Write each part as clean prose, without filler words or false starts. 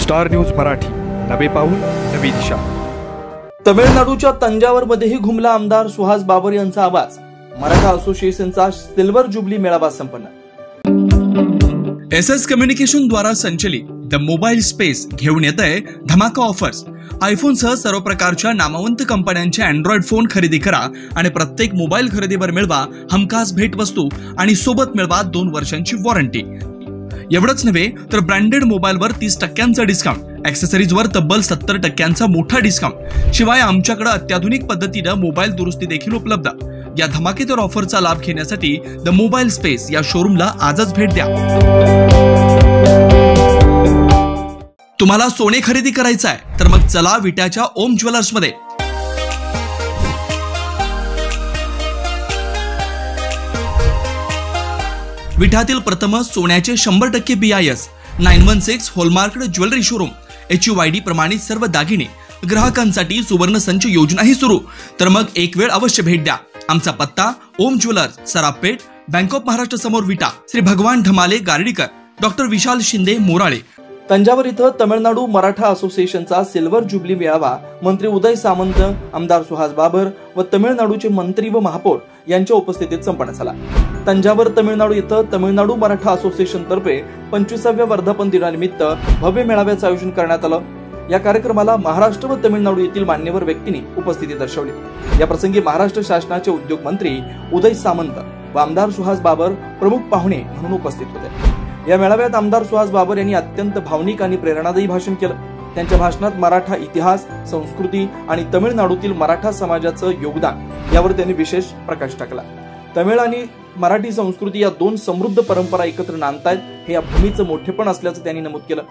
Star news Marathi, नवे पाऊल नवी दिशा। तमिळनाडूच्या तंजावरमध्येही घुमला आमदार सुहास बाबर यांचा आवाज। मराठा असोसिएशनचा सिल्वर जुबली मेळावा संपन्न। SS कम्युनिकेशन द्वारा संचलित द मोबाईल स्पेस घेऊन येत आहे धमाका ऑफर्स। आयफोन सह सर्व प्रकारच्या नामवंत कंपन्यांचे अँड्रॉइड फोन खरेदी करा आणि प्रत्येक मोबाईल खरेदीवर मिळवा हमखास भेटवस्तू आणि सोबत मिळवा 2 वर्षांची वॉरंटी। एवढंच नव्हे तर ब्रँडेड मोबाईलवर 30% डिस्काउंट, ॲक्सेसरीजवर तब्बल 70% मोठा डिस्काउंट। शिवाय आमच्याकडे अत्याधुनिक पद्धतीने मोबाईल दुरुस्ती देखील उपलब्ध। या धमाकेदार ऑफरचा लाभ घेण्यासाठी द मोबाईल स्पेस या शोरूमला आजच भेट द्या। तुम्हाला सोने खरेदी करायचं आहे तर मग चला विट्याच्या ओम ज्वेलर्स मध्ये। विट्यातील प्रथम सोन्याचे 100% BIS 916 हॉलमार्क्ड ज्वेलरी शोरूम। HUID प्रमाणित सर्व दागिने ग्राहकांसाठी सुवर्ण संच योजनाही सुरू। तर मग एक वेळ अवश्य भेट द्या। आमचा पत्ता ओम ज्वेलर्स, सरापेट, बँक ऑफ महाराष्ट्र समोर विटा, श्री भगवान ढमाले गार्डीकर, डॉक्टर विशाल शिंदे मोराळे। तंजावर इथं तमिळनाडू मराठा असोसिएशनचा सिल्वर जुबली मेळावा मंत्री उदय सामंत, आमदार सुहास बाबर व तमिळनाडूचे मंत्री व महापौर यांच्या उपस्थितीत संपन्न झाला। तंजावर तमिळनाडू इथं तमिळनाडू मराठा असोसिएशन तर्फे 25व्या वर्धापन दिनानिमित्त भव्य मेळाव्याचं आयोजन करण्यात आलं। या कार्यक्रमाला महाराष्ट्र व तमिळनाडू येथील मान्यवर व्यक्तींनी उपस्थिती दर्शवली। या प्रसंगी महाराष्ट्र शासनाचे उद्योग मंत्री उदय सामंत व आमदार सुहास बाबर प्रमुख पाहुणे म्हणून उपस्थित होते। या मेळाव्यात आमदार सुहास बाबर यांनी अत्यंत भावनिक आणि प्रेरणादायी भाषण केलं। त्यांच्या भाषणात मराठा इतिहास, संस्कृती आणि तमिळनाडूतील मराठा समाजाचं योगदान यावर त्यांनी विशेष प्रकाश टाकला। तमिळ आणि मराठी संस्कृती या 2 समृद्ध परंपरा एकत्र नांदतायत हे या भूमीचं मोठेपण असल्याचं त्यांनी नमूद केलं।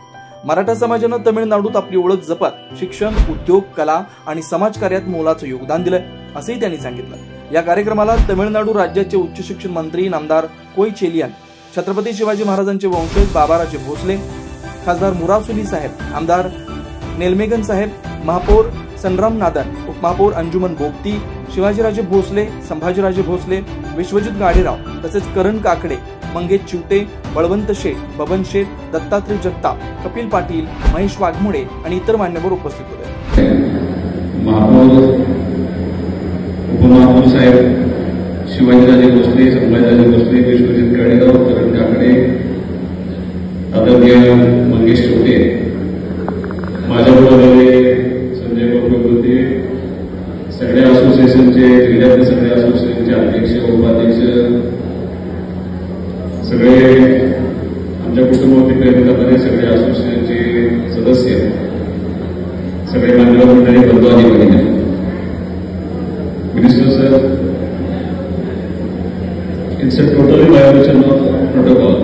मराठा समाजानं तमिळनाडूत आपली ओळख जपत शिक्षण, उद्योग, कला आणि समाजकार्यात मोलाचं योगदान दिलंय असंही त्यांनी सांगितलं। या कार्यक्रमाला तमिळनाडू राज्याचे उच्च शिक्षण मंत्री नामदार कोई चेलियन, छत्रपती शिवाजी महाराजांचे वंशज बाबाराजे भोसले, खासदार मुरासुली साहेब, आमदार नेलमेगन साहेब, महापौर संग्राम नादन, उपमहापौर अंजुमन बोगती, शिवाजीराजे भोसले, संभाजीराजे भोसले, विश्वजित गाडेराव तसेच करण काकडे, मंगेश चिवटे, बळवंत शेठ, बबन शेठ, दत्तात्रय जगताप, कपिल पाटील, महेश वाघमोडे आणि इतर मान्यवर उपस्थित होते। महापौर, उपमहापौर साहेब, शिवाजीराजे भोसले, संभाजीराजे भोसले, विश्वजित गाडेराव, करण काकडे, आदरणीय मंगेश चिवटे, माझ्याबरोबर संजय बाबू, सगळ्या असोसिएशनचे, जिल्ह्यातल्या सगळ्या असोसिएशनचे अध्यक्ष, उपाध्यक्ष, सगळे आमच्या कुटुंबावरती प्रयत्न करणारे सगळे असोसिएशनचे सदस्य, सगळे मान्यवर मंडळी, बंधू आणि भगिनी, minister sir, it's a totally violation of protocol.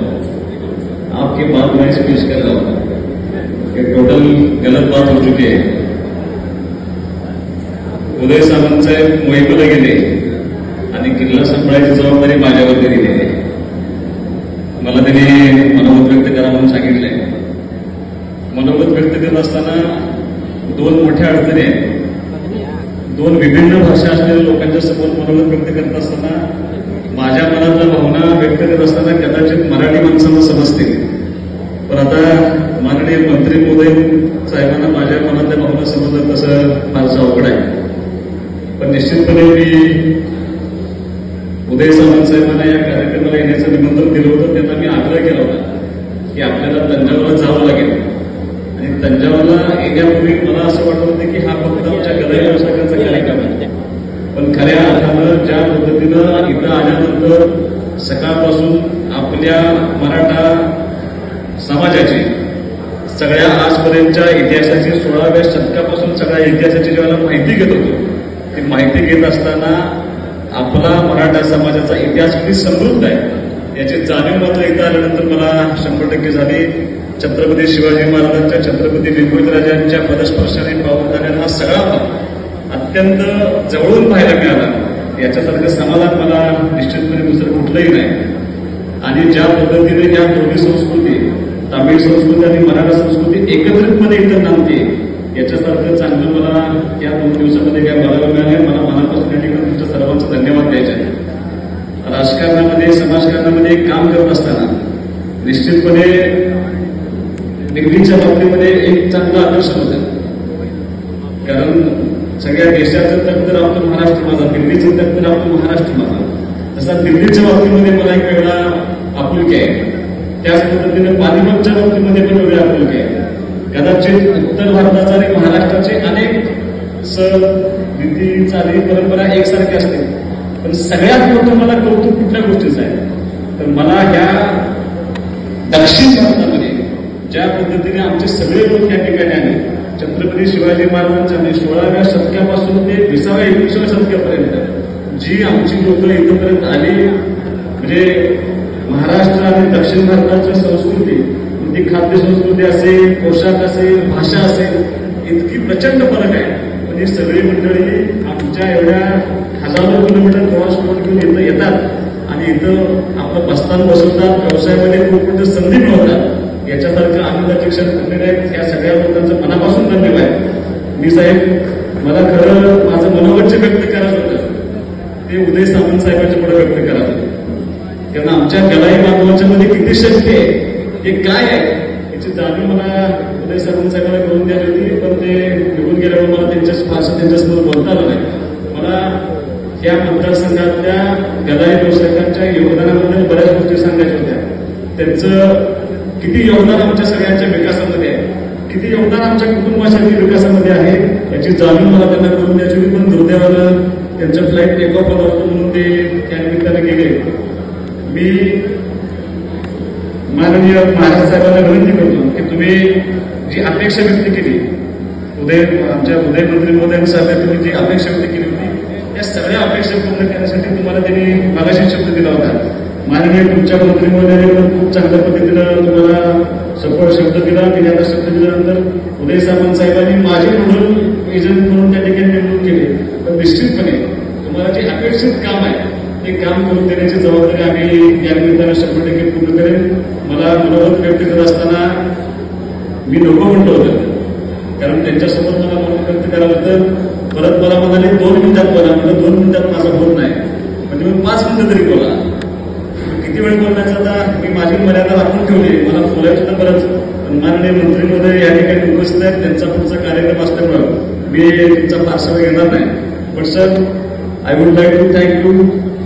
आपकी बात मैं स्पीच कर रहा हूँ कि टोटल गलत बात हो चुकी है। उदय सामंत साहेब मोहिमेला गेले आणि किल्ला सांभाळायची जबाबदारी माझ्यावरती दिली आहे। मला त्यांनी मनोगत व्यक्त करा म्हणून सांगितलंय। मनोगत व्यक्त करत असताना 2 मोठ्या अडचणी आहेत। 2 विभिन्न भाषा असलेल्या लोकांच्या समोर मनोगत व्यक्त करत असताना माझ्या मनातल्या भावना व्यक्त करत असताना कदाचित मराठी माणसांना समजतील, पण आता माननीय मंत्री महोदय साहेबांना माझ्या मनातल्या भावना समजतात तसं फारसं अवघड आहे। पण निश्चितपणे मी उदय सामंत साहेबांना या कार्यक्रमाला येण्याचं निमंत्रण दिलं होतं। त्यांना मी आग्रह केला होता की आपल्याला तंजावरला जावं लागेल आणि तंजावरला येण्यापूर्वी मला असं वाटत होतं की हा फक्त आमच्या कला व्यवसायाचा कार्यक्रम आहे, पण खऱ्या अर्थानं ज्या पद्धतीनं इथं आल्यानंतर सकाळपासून आपल्या मराठा समाजाची सगळ्या आजपर्यंतच्या इतिहासाची 16व्या शतकापासून सगळ्या इतिहासाची ज्यावेळेला माहिती घेत होतो, ती माहिती घेत असताना आपला मराठा समाजाचा इतिहास किती समृद्ध आहे याची जाणीव मात्र इथं आल्यानंतर मला 100% झाली। छत्रपती शिवाजी महाराजांच्या, छत्रपती विक्रोळीराजांच्या पदस्पर्शाने पावन झालेला सगळा अत्यंत जवळून पाहायला मिळाला। याच्यासारखं समाधान मला निश्चितपणे दुसरं कुठलंही नाही। आणि ज्या पद्धतीने या दोन्ही संस्कृती, तामिळ संस्कृती आणि मराठा संस्कृती एकत्रितपणे इथं नांदते, याच्यासारखं चांगलं मला या 2 दिवसामध्ये काय बघायला मिळालं। मला मनापासून या ठिकाणी तुमच्या सर्वांचा धन्यवाद द्यायचे आहे। राजकारणामध्ये, समाजकारणामध्ये काम करत असताना निश्चितपणे दिल्लीच्या बाबतीमध्ये एक चांगलं आकर्षण होतं, कारण सगळ्या देशाचं तख्त राबतो महाराष्ट्र माझा, दिल्लीचं तख्त राबतो महाराष्ट्र माझा. तसा दिल्लीच्या बाबतीमध्ये मला एक वेगळा आपुलकी आहे. त्याच पद्धतीने पानिपतच्या बाबतीमध्ये पण वेगळी आपुलकी आहे. कदाचित उत्तर भारताचा आणि महाराष्ट्राचे अनेक सण, रीती, चाली, परंपरा एकसारखे असते, पण सगळ्यात मोठं मला कौतुक कुठल्या गोष्टीचं आहे तर मला ह्या दक्षिण भारतामध्ये ज्या पद्धतीने आमचे सगळे लोक या ठिकाणी आले, छत्रपती शिवाजी महाराजांच्या 16व्या शतकापासून ते 20व्या 21व्या शतकापर्यंत जी आमची लोक इथपर्यंत आली, म्हणजे महाराष्ट्र आणि दक्षिण भारताची संस्कृती, ती खाद्य संस्कृती असेल, पोशाख असेल, भाषा असेल, इतकी प्रचंड फरक आहे. म्हणजे सगळी मंडळी आमच्या एवढ्या हजारो किलोमीटर प्रवास करून इथं येतात आणि इथं आपलं बसताना बसवतात, व्यवसायामध्ये खूप मोठे संधी मिळवतात. याच्यासारखं आनंदाचे क्षण कुठले आहेत, या सगळ्या लोकांचं मनापासून धन्यवाद आहे. मी साहेब, मला खरं माझं मनोगत व्यक्त करायचं होतं ते उदय सामंत साहेबांच्या पुढे व्यक्त करायचं होतं, कारण आमच्या गलाई बांधवांच्या मध्ये किती शक्ती आहे, हे काय आहे याची जाणीव मला उदय सामंत साहेबांना करून द्यायची होती, पण ते निघून गेल्यावर मला त्यांच्यासमोर बोलता आलं नाही. मला या मतदारसंघातल्या गलाई व्यावसायिकांच्या योगदानाबद्दल बऱ्याच गोष्टी सांगायच्या होत्या. त्यांचं किती योगदान आमच्या सगळ्यांच्या विकासामध्ये आहे, किती योगदान आमच्या कुटुंबाच्या विकासामध्ये आहे याची जाणीव मला त्यांना करून द्यायची होती, पण दुर्दैवानं त्यांचं फ्लाईट टेक ऑफ होत म्हणून ते त्या निमित्ताने गेले. मी माननीय महाराज साहेबांना विनंती करतो की तुम्ही जी अपेक्षा व्यक्त केली, आमच्या उदय मंत्री महोदय साहेब तुम्ही जी अपेक्षा व्यक्त केली होती, त्या सगळ्या अपेक्षा पूर्ण करण्यासाठी तुम्हाला त्यांनी मागाशी शब्द दिला होता. माननीय तुमच्या मंत्री महोदयाने खूप चांगल्या पद्धतीनं तुम्हाला सपोर्ट शब्द दिला. मी आता शब्द दिल्यानंतर उदय सामंत साहेबांनी माझे नोडल एजंट म्हणून त्या ठिकाणी नेमणूक केली, तर निश्चितपणे तुम्हाला जे अपेक्षित काम आहे ते काम करून देण्याची जबाबदारी आम्ही या निमित्तानं 100% पूर्ण करेन. मला मनोगत व्यक्त करत असताना मी नको म्हणतो होतं, कारण त्यांच्यासोबत मला मनोगत व्यक्त करावं होतं. परत मला म्हणाले 2 मिनिटात बोला, मला 2 मिनिटात माझं होत नाही, म्हणजे मी 5 मिनिटं तरी बोला. किती वेळ बोलण्याचा आता मी माझी मर्यादा राखून ठेवली, मला बोलायचं तर बरंच, पण माननीय मंत्री महोदय या ठिकाणी उपस्थित आहेत, त्यांचा पुढचा कार्यक्रम असल्यामुळं मी तुमचा फारसा वेळ घेणार नाही. But sir, I would like to thank you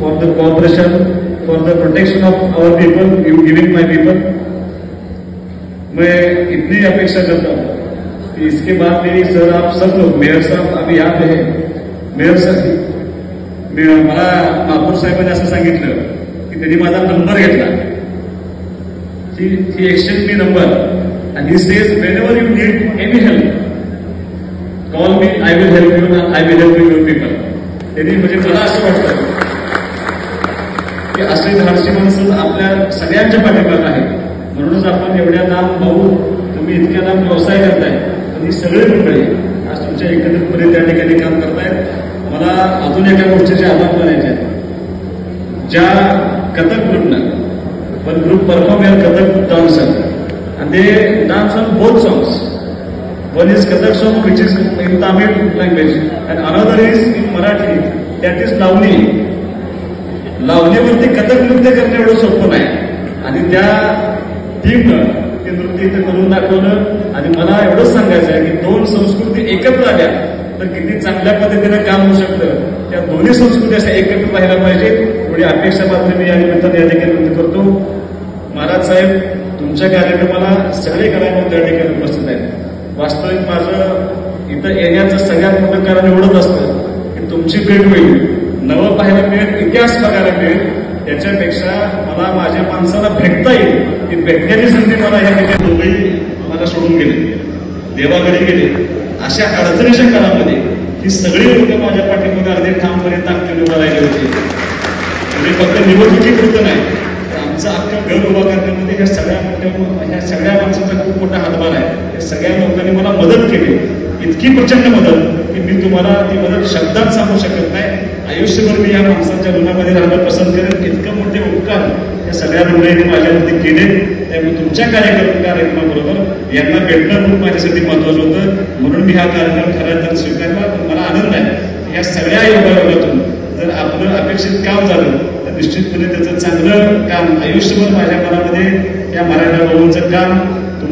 for the cooperation, for the protection of our people, you giving my people. मैं इतनी अपेक्षा करता हूँ कि इसके बाद मेरी सर आप सब लोग, मेयर साहब अभी यहाँ पे है, मेयर साहेब, मला महापौर साहेबांनी असं सांगितलं की त्यांनी माझा नंबर घेतला, ही एक्सचेंज मी number, and he says whenever you need any help call me, I will help you and I will help your people. त्यांनी म्हणजे मला असं वाटतं की असे धाडसी माणसं आपल्या सगळ्यांच्या पाठीमागे आहेत. म्हणूनच आपण एवढ्या लांब भाऊ, तुम्ही इतक्या लांब व्यवसाय करताय, पण ही सगळे मंडळी आज तुमच्या एकत्रितपणे त्या ठिकाणी काम करतायत. मला अजून एका गोष्टीचे आभार मानायचे आहेत. ज्या Kathak ग्रुपनं, one group perform your Kathak dance and they dance on both songs. One is Kathak song which is in Tamil language and another is in Marathi, that is Lavani. लावणीवरती Kathak नृत्य करणं एवढं सोपं नाही आणि त्या टीमनं ते नृत्य इथं करून दाखवलं. आणि मला एवढंच सांगायचं आहे की 2 संस्कृती एकत्र आल्या तर किती चांगल्या पद्धतीनं काम होऊ शकतं. त्या दोन्ही संस्कृती अशा एकत्र पाहायला पाहिजे, एवढी अपेक्षा मात्र मी या निमित्ताने या ठिकाणी व्यक्त करतो. महाराज साहेब, तुमच्या कार्यक्रमाला सगळे कलाकार त्या ठिकाणी उपस्थित आहेत. वास्तविक माझं इथं येण्याचं सगळ्यात मोठं कारण एवढंच असतं की तुमची भेट होईल, नवं पाहायला मिळेल, इतिहास बघायला मिळेल. त्याच्यापेक्षा मला माझ्या माणसाला भेटता येईल, ती भेटण्याची संधी मला या ठिकाणी दोघेही मला सोडून गेले, देवाकडे गेले. अशा अडचणीच्या काळामध्ये ही सगळी लोक माझ्या पाठीमागे अर्धे ठामपणे ताकदीने उभा राहिले होते. म्हणजे फक्त निवडणुकीपुरतं नाही, तर आमचं अख्खं घर उभा करण्यामध्ये ह्या सगळ्या माणसाचा खूप मोठा हातभार आहे. या सगळ्या लोकांनी मला मदत केली, इतकी प्रचंड मदत की मी तुम्हाला ती मदत शब्दात सांगू शकत नाही. आयुष्यभर मी या माणसांच्या ऋणामध्ये राहणं पसंत करेन. इतकं मोठे उपकार या सगळ्या मंडळींनी माझ्यावरती केले. त्यामुळे तुमच्या कार्यक्रमाबरोबर यांना भेटणं खूप माझ्यासाठी महत्वाचं होतं. म्हणून मी हा कार्यक्रम खऱ्या तर स्वीकारला. पण मला आनंद आहे या सगळ्या योगायोगातून जर आपलं अपेक्षित काम झालं तर निश्चितपणे त्याचं चांगलं काम आयुष्यभर माझ्या मनामध्ये या मराठा भाऊंचं काम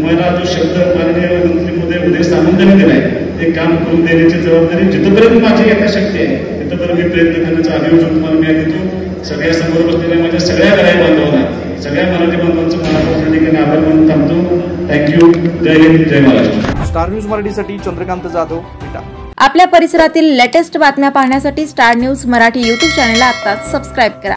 मला जो शब्द माननीय मंत्री महोदय उदय सामंतांनी दिलाय ते काम करून देण्याची जबाबदारी जिथपर्यंत माझी यथाशक्ती आहे तिथपर्यंत मी प्रयत्न करण्याचा अभियोजन तुम्हाला मी देतो. सगळ्या समोर बसलेल्या माझ्या सगळ्या गराई बांधवांना, सगळ्या मराठी बांधवांचं मनापासून ठिकाणी आभार मानून थांबतो. थँक्यू. जय हिंद, जय महाराष्ट्र. स्टार न्यूज मराठीसाठी चंद्रकांत जाधव, विटा. आपल्या परिसरातील लेटेस्ट बातम्या पाहण्यासाठी स्टार न्यूज मराठी YouTube चॅनलला आत्ताच सबस्क्राईब करा.